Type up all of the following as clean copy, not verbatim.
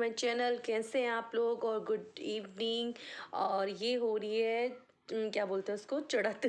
My channel. कैसे हैं आप लोग? और गुड इवनिंग। और ये हो रही है क्या बोलते हैं उसको, चढ़त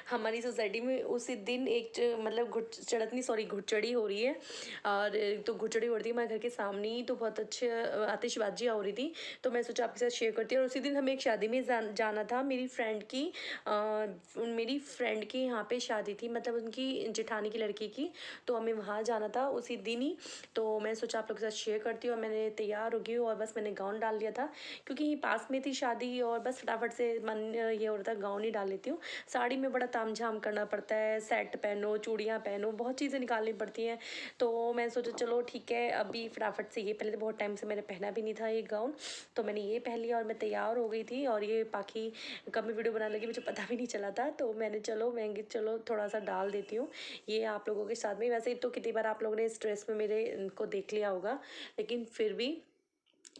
हमारी सोसाइटी में उसी दिन एक मतलब चढ़त नहीं, सॉरी, घुड़चड़ी हो रही है। और तो घुड़चड़ी हो रही थी हमारे घर के सामने ही, तो बहुत अच्छे आतिशबाजियाँ हो रही थी। तो मैं सोचा आपके साथ शेयर करती हूँ। और उसी दिन हमें एक शादी में जाना था। मेरी फ्रेंड की यहाँ पे शादी थी, मतलब उनकी जेठानी की लड़की की। तो हमें वहाँ जाना था उसी दिन ही। तो मैं सोचा आप लोग के साथ शेयर करती हूँ। और मैंने तैयार हो गई और बस मैंने गाउन डाल लिया था, क्योंकि यहीं पास में थी शादी। और बस फटाफट से मन ये हो रहा था गाउन ही डाल लेती हूँ। साड़ी में बड़ा तामझाम करना पड़ता है, सेट पहनो, चूड़ियाँ पहनो, बहुत चीज़ें निकालनी पड़ती हैं। तो मैं सोचा चलो ठीक है, अभी फटाफट से ये, पहले तो बहुत टाइम से मैंने पहना भी नहीं था ये गाउन, तो मैंने ये पहन लिया और मैं तैयार हो गई थी। और ये बाकी कब मैं वीडियो बनाने लगी मुझे पता भी नहीं चला था। तो मैंने चलो थोड़ा सा डाल देती हूँ ये आप लोगों के साथ में। वैसे तो कितनी बार आप लोगों ने इस ड्रेस में मेरे को देख लिया होगा, लेकिन फिर भी।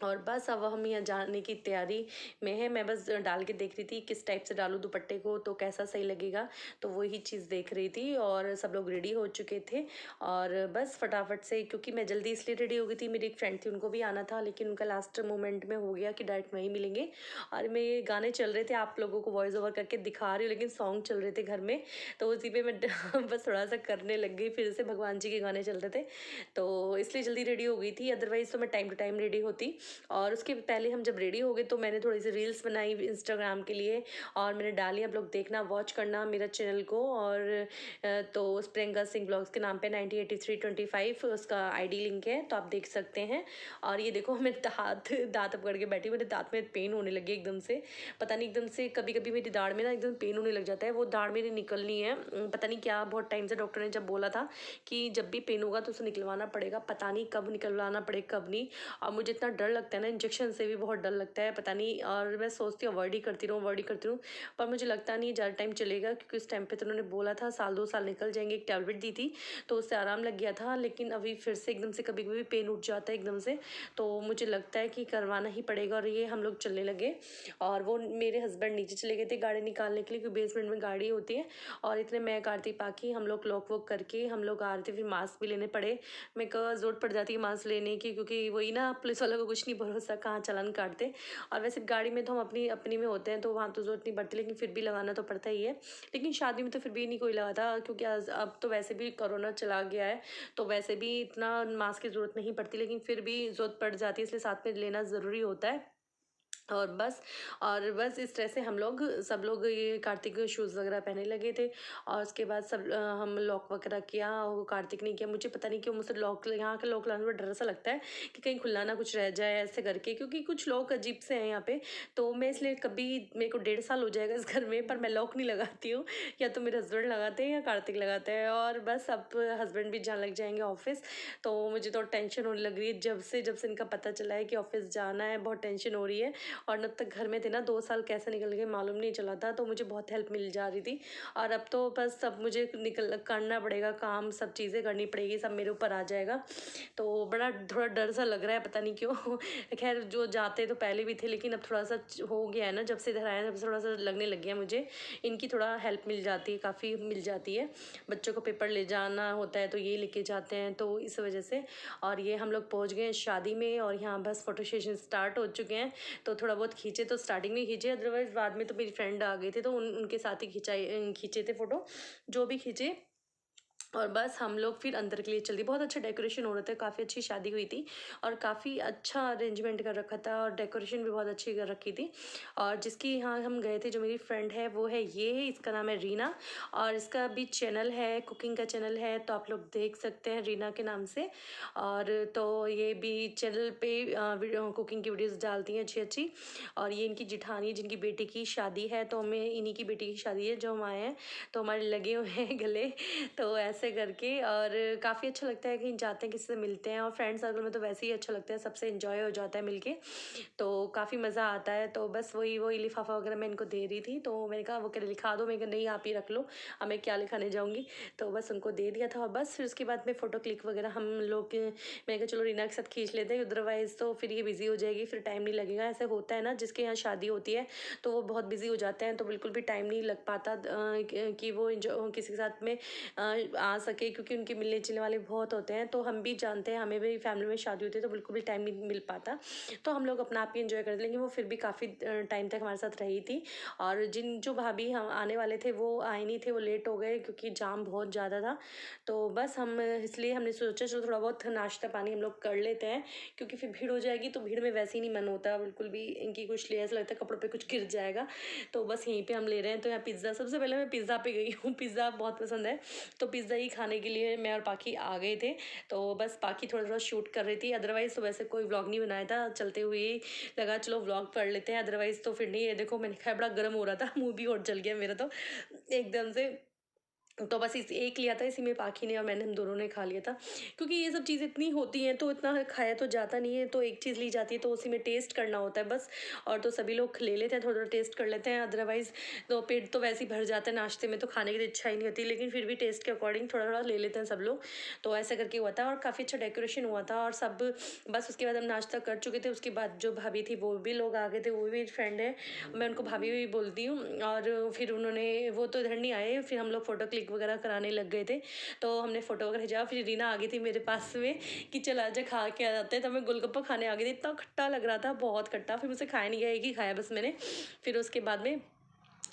और बस अब हम यहाँ जाने की तैयारी में है। मैं बस डाल के देख रही थी किस टाइप से डालूँ दुपट्टे को, तो कैसा सही लगेगा, तो वही चीज़ देख रही थी। और सब लोग रेडी हो चुके थे और बस फटाफट से, क्योंकि मैं जल्दी इसलिए रेडी हो गई थी, मेरी एक फ्रेंड थी उनको भी आना था, लेकिन उनका लास्ट मोमेंट में हो गया कि डायरेक्ट वहीं मिलेंगे। और मेरे गाने चल रहे थे, आप लोगों को वॉइस ओवर करके दिखा रही हूँ, लेकिन सॉन्ग चल रहे थे घर में, तो उसी पे मैं बस थोड़ा सा करने लग गई। फिर से भगवान जी के गाने चल रहे थे, तो इसलिए जल्दी रेडी हो गई थी। अदरवाइज़ तो मैं टाइम टू टाइम रेडी होती। और उसके पहले हम जब रेडी हो गए तो मैंने थोड़ी सी रील्स बनाई इंस्टाग्राम के लिए, और मैंने डाली। आप लोग देखना, वॉच करना मेरा चैनल को। और तो प्रियंका सिंह ब्लॉग्स के नाम पे 908325 उसका आईडी लिंक है, तो आप देख सकते हैं। और ये देखो, मेरे दांत पकड़ के बैठी, मेरे दांत में पेन होने लगी एकदम से। पता नहीं, एकदम से कभी कभी मेरी दाढ़ में ना एकदम पेन होने लग जाता है, वो दाढ़ मेरी निकलनी है, पता नहीं क्या। बहुत टाइम से डॉक्टर ने जब बोला था कि जब भी पेन होगा तो उसे निकलवाना पड़ेगा, पता नहीं कब निकलवाना पड़े कब नहीं। और मुझे इतना डर लगता है ना, इंजेक्शन से भी बहुत डर लगता है, पता नहीं। और मैं सोचती हूँ अवॉइड ही करती रहूँ, पर मुझे लगता नहीं ज़्यादा टाइम चलेगा, क्योंकि उस टाइम पे तो उन्होंने बोला था 1-2 साल निकल जाएंगे। एक टैबलेट दी थी तो उससे आराम लग गया था, लेकिन अभी फिर से एकदम से कभी कभी पेन उठ जाता है एकदम से। तो मुझे लगता है कि करवाना ही पड़ेगा। और ये हम लोग चलने लगे, और वो मेरे हस्बैंड नीचे चले गए थे गाड़ी निकालने के लिए, क्योंकि बेसमेंट में गाड़ी होती है। और इतने मैं कार्तिक पाकि हम लोग लॉक वॉक करके हम लोग आ रहे थे। फिर मास्क भी लेने पड़े, मैं कहा ज़रूरत पड़ जाती है मास्क लेने की, क्योंकि वही ना, पुलिस वालों को कुछ नहीं भरोसा कहाँ चालान काटते। और वैसे गाड़ी में तो हम अपनी अपनी में होते हैं, तो वहाँ तो ज़रूरत नहीं पड़ती, लेकिन फिर भी लगाना तो पड़ता ही है। लेकिन शादी में तो फिर भी नहीं कोई लगाता, क्योंकि अब तो वैसे भी कोरोना चला गया है, तो वैसे भी इतना मास्क की ज़रूरत नहीं पड़ती, लेकिन फिर भी ज़रूरत पड़ जाती है, इसलिए साथ में लेना ज़रूरी होता है। और बस इस तरह से सब लोग ये कार्तिक शूज़ वगैरह पहनने लगे थे। और उसके बाद हम लॉक वगैरह किया, और कार्तिक ने किया। मुझे पता नहीं क्यों मुझसे लॉक, यहाँ का लॉक लगाने में डर सा लगता है कि कहीं खुला ना कुछ रह जाए ऐसे करके, क्योंकि कुछ लोग अजीब से हैं यहाँ पे। तो मैं इसलिए, कभी मेरे को 1.5 साल हो जाएगा इस घर में, पर मैं लॉक नहीं लगाती हूँ। या तो मेरे हस्बैंड लगाते हैं या कार्तिक लगाते हैं। और बस अब हस्बैंड भी जाने लग जाएंगे ऑफिस, तो मुझे तो टेंशन होने लग रही है। जब से इनका पता चला है कि ऑफिस जाना है, बहुत टेंशन हो रही है। और जब तक घर में थे ना, 2 साल कैसे निकल गए मालूम नहीं चला था, तो मुझे बहुत हेल्प मिल जा रही थी। और अब तो बस सब मुझे करना पड़ेगा काम, सब चीज़ें करनी पड़ेगी, सब मेरे ऊपर आ जाएगा। तो बड़ा थोड़ा डर सा लग रहा है, पता नहीं क्यों। खैर, जो जाते तो पहले भी थे, लेकिन अब थोड़ा सा हो गया है ना, जब से इधर आए तब से थोड़ा सा लगने लग गया मुझे। इनकी थोड़ा हेल्प मिल जाती है, काफ़ी मिल जाती है। बच्चों को पेपर ले जाना होता है तो ये लेके जाते हैं, तो इस वजह से। और ये हम लोग पहुँच गए हैं शादी में, और यहाँ बस फोटो सेशन स्टार्ट हो चुके हैं। तो थोड़ा बहुत खींचे, तो स्टार्टिंग में खींचे, अदरवाइज बाद में तो मेरी फ्रेंड आ गई थी, तो उनके साथ ही खींचे थे फ़ोटो, जो भी खींचे। और बस हम लोग फिर अंदर के लिए चल दिए। बहुत अच्छा डेकोरेशन हो रहा था, काफ़ी अच्छी शादी हुई थी, और काफ़ी अच्छा अरेंजमेंट कर रखा था, और डेकोरेशन भी बहुत अच्छी कर रखी थी। और जिसकी यहाँ हम गए थे, जो मेरी फ्रेंड है, वो है ये, इसका नाम है रीना। और इसका भी चैनल है, कुकिंग का चैनल है, तो आप लोग देख सकते हैं रीना के नाम से। और तो ये भी चैनल पे कुकिंग की वीडियोज़ डालती हैं अच्छी अच्छी। और ये इनकी जिठानी, जिनकी बेटी की शादी है, तो हमें इन्हीं की बेटी की शादी है जो हम आए हैं, तो हमारे लगे हुए हैं गले। तो ऐसे करके, और काफ़ी अच्छा लगता है कहीं जाते हैं, किसी से मिलते हैं। और फ्रेंड सर्कल में तो वैसे ही अच्छा लगता है, सबसे एंजॉय हो जाता है मिलके, तो काफ़ी मज़ा आता है। तो बस वही लिफाफा वगैरह मैं इनको दे रही थी, तो मैंने कहा वो कह रहे लिखा दो, मैंने कहा नहीं आप ही रख लो, अब मैं क्या लिखाने जाऊँगी। तो बस उनको दे दिया था, और बस फिर उसके बाद में फ़ोटो क्लिक वगैरह हम लोग, मैंने कहा चलो रीना के साथ खींच लेते हैं, अदरवाइज़ तो फिर ये बिज़ी हो जाएगी, फिर टाइम नहीं लगेगा। ऐसे होता है ना, जिसके यहाँ शादी होती है तो वो बहुत बिज़ी हो जाते हैं, तो बिल्कुल भी टाइम नहीं लग पाता कि वो किसी के साथ में आ सके, क्योंकि उनके मिलने जुलने वाले बहुत होते हैं। तो हम भी जानते हैं, हमें भी फैमिली में शादी होती है तो बिल्कुल भी टाइम नहीं मिल पाता, तो हम लोग अपना आप ही इंजॉय करते, लेकिन वो फिर भी काफ़ी टाइम तक हमारे साथ रही थी। और जो भाभी हम आने वाले थे वो आए नहीं थे, वो लेट हो गए क्योंकि जाम बहुत ज़्यादा था। तो बस हम इसलिए हमने सोचा चलो थोड़ा बहुत नाश्ता पानी हम लोग कर लेते हैं, क्योंकि फिर भीड़ हो जाएगी, तो भीड़ में वैसे ही नहीं मन होता बिल्कुल भी, इनकी कुछ ले ऐसा लगता है कपड़ों पे कुछ गिर जाएगा। तो बस यहीं पे हम ले रहे हैं। तो यहाँ पिज़्ज़ा, सबसे पहले मैं पिज़्ज़ा पे गई हूँ, पिज़्ज़ा बहुत पसंद है, तो पिज़्ज़ा ही खाने के लिए मैं और पाखी आ गए थे। तो बस पाखी थोड़ा थोड़ा शूट कर रही थी, अदरवाइज़ तो वैसे कोई व्लॉग नहीं बनाया था, चलते हुए ही लगा चलो व्लॉग कर लेते हैं, अदरवाइज़ तो फिर नहीं। ये देखो मैंने खाया, बड़ा गर्म हो रहा था, मुँह भी और जल गया मेरा तो एकदम से। तो बस इस एक लिया था, इसी में पाखी ने और मैंने, हम दोनों ने खा लिया था, क्योंकि ये सब चीज़ें इतनी होती हैं तो इतना खाया तो जाता नहीं है, तो एक चीज़ ली जाती है तो उसी में टेस्ट करना होता है बस। और तो सभी लोग ले लेते हैं, थोड़ा थोड़ा टेस्ट कर लेते हैं, अदरवाइज़ तो पेट तो वैसे ही भर जाता है नाश्ते में, तो खाने की तो इच्छा ही नहीं होती, लेकिन फिर भी टेस्ट के अकॉर्डिंग थोड़ा थोड़ा ले लेते हैं सब लोग। तो ऐसा करके हुआ था और काफ़ी अच्छा डेकोरेशन हुआ था और सब। बस उसके बाद हम नाश्ता कर चुके थे, उसके बाद जो भाभी थी वो भी लोग आ गए थे, वो भी फ्रेंड है, मैं उनको भाभी भी बोलती हूँ। और फिर उन्होंने, वो तो इधर नहीं आए, फिर हम लोग फ़ोटो क्लिक वगैरह कराने लग गए थे। तो हमने फ़ोटो वगैरह खिंचाया, फिर रीना आ गई थी मेरे पास में कि चल आजा खा के आ जाते हैं। तो मैं गोलगप्पा खाने आ गई थी, इतना खट्टा लग रहा था, बहुत खट्टा, फिर मुझसे खाया नहीं गया, एक ही खाया बस मैंने। फिर उसके बाद में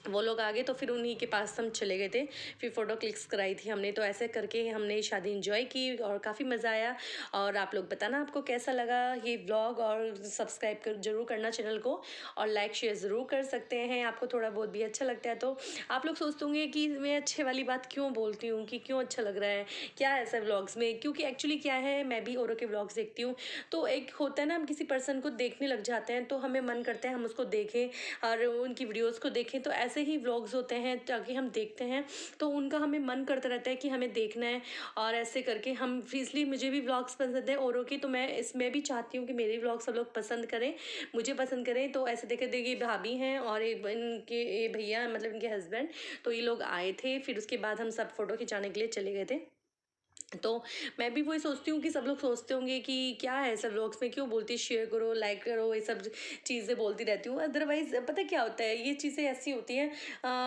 वो लोग आ गए, तो फिर उन्हीं के पास हम चले गए थे, फिर फ़ोटो क्लिक्स कराई थी हमने। तो ऐसे करके हमने शादी एंजॉय की और काफ़ी मज़ा आया। और आप लोग बताना आपको कैसा लगा ये व्लॉग, और सब्सक्राइब कर ज़रूर करना चैनल को, और लाइक शेयर ज़रूर कर सकते हैं, आपको थोड़ा बहुत भी अच्छा लगता है तो। आप लोग सोचते होंगे कि मैं अच्छे वाली बात क्यों बोलती हूँ, कि क्यों अच्छा लग रहा है, क्या है ऐसा व्लॉग्स में, क्योंकि एक्चुअली क्या है, मैं भी औरों के व्लॉग्स देखती हूँ, तो एक होता है ना, हम किसी पर्सन को देखने लग जाते हैं तो हमें मन करता है हम उसको देखें और उनकी वीडियोस को देखें। तो ऐसे ही व्लॉग्स होते हैं, ताकि हम देखते हैं तो उनका हमें मन करता रहता है कि हमें देखना है। और ऐसे करके हम, इसलिए मुझे भी व्लॉग्स पसंद है औरों की, तो मैं इसमें भी चाहती हूँ कि मेरे व्लॉग सब लोग पसंद करें, मुझे पसंद करें। तो ऐसे देखे देखिए भाभी हैं और एक इनके ये भैया, मतलब इनके हस्बैंड, तो ये लोग आए थे। फिर उसके बाद हम सब फोटो खिंचाने के लिए चले गए थे। तो मैं भी वही सोचती हूँ कि सब लोग सोचते होंगे कि क्या है सब व्लॉग्स में क्यों बोलती, शेयर करो लाइक करो, ये सब चीज़ें बोलती रहती हूँ। अदरवाइज़ पता क्या होता है, ये चीज़ें ऐसी होती हैं,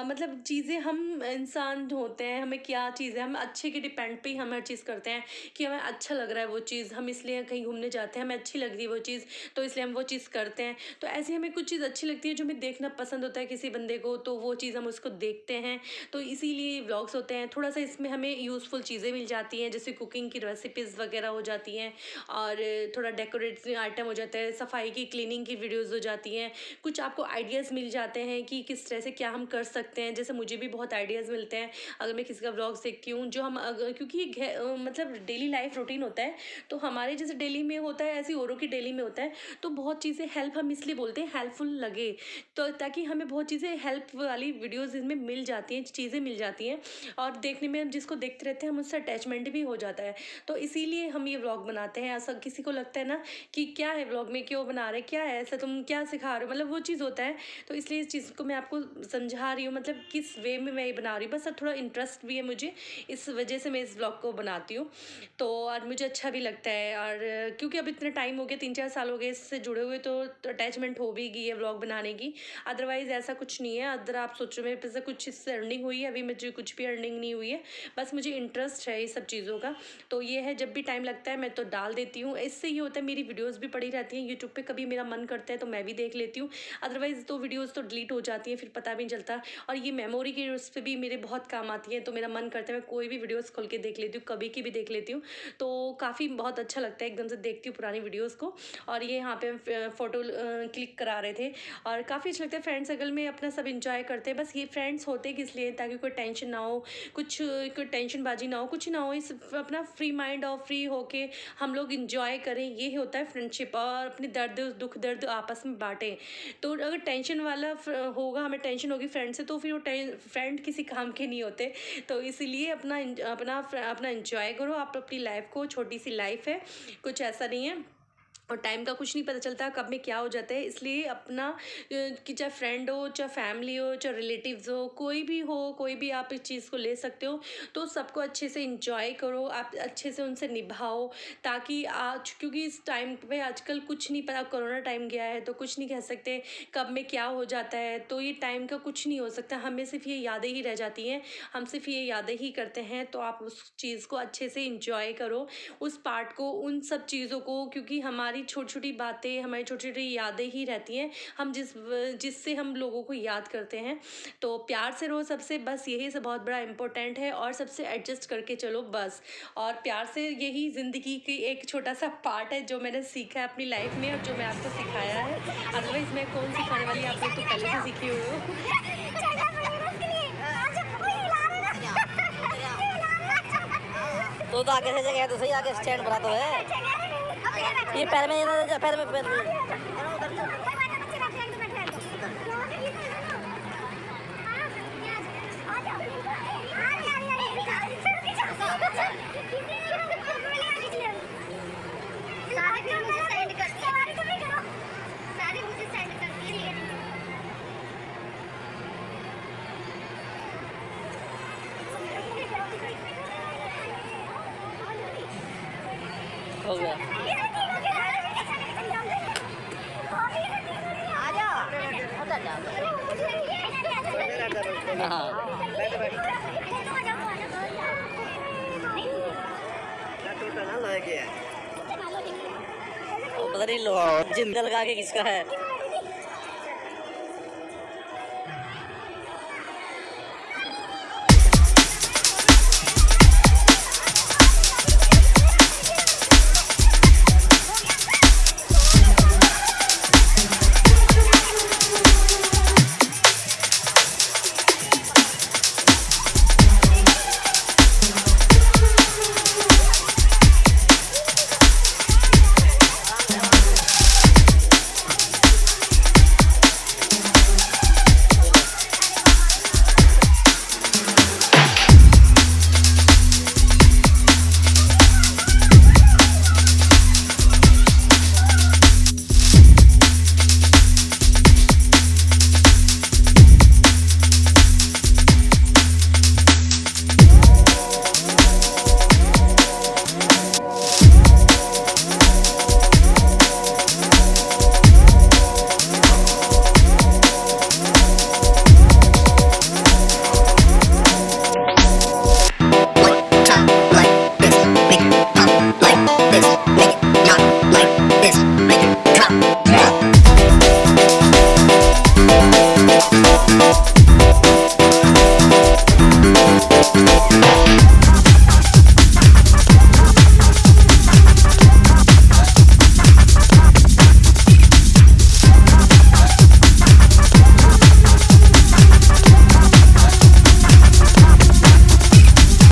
मतलब चीज़ें, हम इंसान जो होते हैं, हमें क्या चीज़ें, हम अच्छे के डिपेंड पे ही हम हर चीज़ करते हैं, कि हमें अच्छा लग रहा है वो चीज़, हम इसलिए कहीं घूमने जाते हैं, हमें अच्छी लग रही है वो चीज़, तो इसलिए हम वो चीज़ करते हैं। तो ऐसे हमें कुछ चीज़ अच्छी लगती है जो हमें देखना पसंद होता है किसी बंदे को, तो वो चीज़ हम उसको देखते हैं। तो इसीलिए व्लॉग्स होते हैं, थोड़ा सा इसमें हमें यूज़फुल चीज़ें मिल जाती हैं, जैसे कुकिंग की रेसिपीज़ वगैरह हो जाती हैं, और थोड़ा डेकोरेटिव आइटम हो जाता है, सफाई की, क्लीनिंग की वीडियोज़ हो जाती हैं, कुछ आपको आइडियाज़ मिल जाते हैं कि किस तरह से क्या हम कर सकते हैं। जैसे मुझे भी बहुत आइडियाज़ मिलते हैं अगर मैं किसी का व्लॉग्स देखती हूँ, जो हम अगर, क्योंकि मतलब डेली लाइफ रूटीन होता है, तो हमारे जैसे डेली में होता है ऐसे औरों की डेली में होता है, तो बहुत चीज़ें हेल्प, हम इसलिए बोलते हैं हेल्पफुल लगे, तो ताकि हमें बहुत चीज़ें हेल्प वाली वीडियोज़ इनमें मिल जाती हैं, चीज़ें मिल जाती हैं, और देखने में हम जिसको देखते रहते हैं हम उससे अटैचमेंट भी हो जाता है। तो इसीलिए हम ये व्लॉग बनाते हैं। ऐसा किसी को लगता है ना कि क्या है व्लॉग में, क्यों बना रहे, क्या है ऐसा, तुम क्या सिखा रहे हो, मतलब वो चीज़ होता है। तो इसलिए इस चीज़ को मैं आपको समझा रही हूँ, मतलब किस वे में मैं ये बना रही हूँ, बस अब थोड़ा इंटरेस्ट भी है मुझे, इस वजह से मैं इस व्लॉग को बनाती हूँ। तो और मुझे अच्छा भी लगता है, और क्योंकि अब इतना टाइम हो गया, 3-4 साल हो गए इससे जुड़े हुए, तो अटैचमेंट हो भी गई है व्लॉग बनाने की। अदरवाइज़ ऐसा कुछ नहीं है, अदर आप सोचो मेरे पैसे कुछ इससे अर्निंग हुई है, अभी मुझे कुछ भी अर्निंग नहीं हुई है, बस मुझे इंटरेस्ट है ये सब चीज़ों का। तो ये है, जब भी टाइम लगता है मैं तो डाल देती हूँ, इससे ये होता है मेरी वीडियोज़ भी पड़ी रहती हैं यूट्यूब पे, कभी मेरा मन करता है तो मैं भी देख लेती हूँ, अदरवाइज़ तो वीडियोज़ तो डिलीट हो जाती हैं, फिर पता भी नहीं चलता। और ये मेमोरी की उस पे भी मेरे बहुत काम आती है, तो मेरा मन करता है मैं कोई भी वीडियोज़ खोल के देख लेती हूँ, कभी की भी देख लेती हूँ, तो काफ़ी बहुत अच्छा लगता है, एकदम से देखती हूँ पुरानी वीडियोज़ को। और ये यहाँ पे हम फ़ोटो क्लिक करा रहे थे, और काफ़ी अच्छा लगता है, फ्रेंड सर्कल में अपना सब इंजॉय करते हैं। बस ये फ्रेंड्स होते किस लिए, ताकि कोई टेंशन ना हो, कुछ कोई टेंशनबाजी ना हो, कुछ ना हो, इस अपना फ्री माइंड और फ्री होके हम लोग इंजॉय करें, ये होता है फ्रेंडशिप। और अपने दर्द दुख दर्द आपस में बांटें। तो अगर टेंशन वाला होगा, हमें टेंशन होगी फ्रेंड से, तो फिर वो फ्रेंड किसी काम के नहीं होते। तो इसीलिए अपना अपना अपना इंजॉय करो आप अपनी लाइफ को, छोटी सी लाइफ है, कुछ ऐसा नहीं है। और टाइम का कुछ नहीं पता चलता कब में क्या हो जाता है। इसलिए अपना कि चाहे फ्रेंड हो, चाहे फैमिली हो, चाहे रिलेटिव्स हो, कोई भी आप इस चीज़ को ले सकते हो। तो सबको अच्छे से इंजॉय करो, आप अच्छे से उनसे निभाओ, ताकि आज, क्योंकि इस टाइम पे आजकल कुछ नहीं पता, कोरोना टाइम गया है तो कुछ नहीं कह सकते कब में क्या हो जाता है। तो ये टाइम का कुछ नहीं हो सकता, हमें सिर्फ ये यादें ही रह जाती हैं, हम सिर्फ ये यादें ही करते हैं। तो आप उस चीज़ को अच्छे से इंजॉय करो, उस पार्ट को, उन सब चीज़ों को, क्योंकि हमारी छोटी छोटी बातें, हमारी छोटी छोटी यादें ही रहती हैं, हम जिससे हम लोगों को याद करते हैं। तो प्यार से रहो सबसे, बस यही सब बहुत बड़ा इम्पोर्टेंट है, और सबसे एडजस्ट करके चलो बस। और प्यार से, यही ज़िंदगी की एक छोटा सा पार्ट है जो मैंने सीखा है अपनी लाइफ में और जो मैं आपको सिखाया है। अदरवाइज़ मैं कौन सिखाने वाली, आप लोग तो पहले से सीखे हुए हो। तो आगे से जगह तो सही, आगे स्टैंड बना तो है, ये पैर में पैर में हो गया। पता नहीं लो जिंदा लगा के किसका है।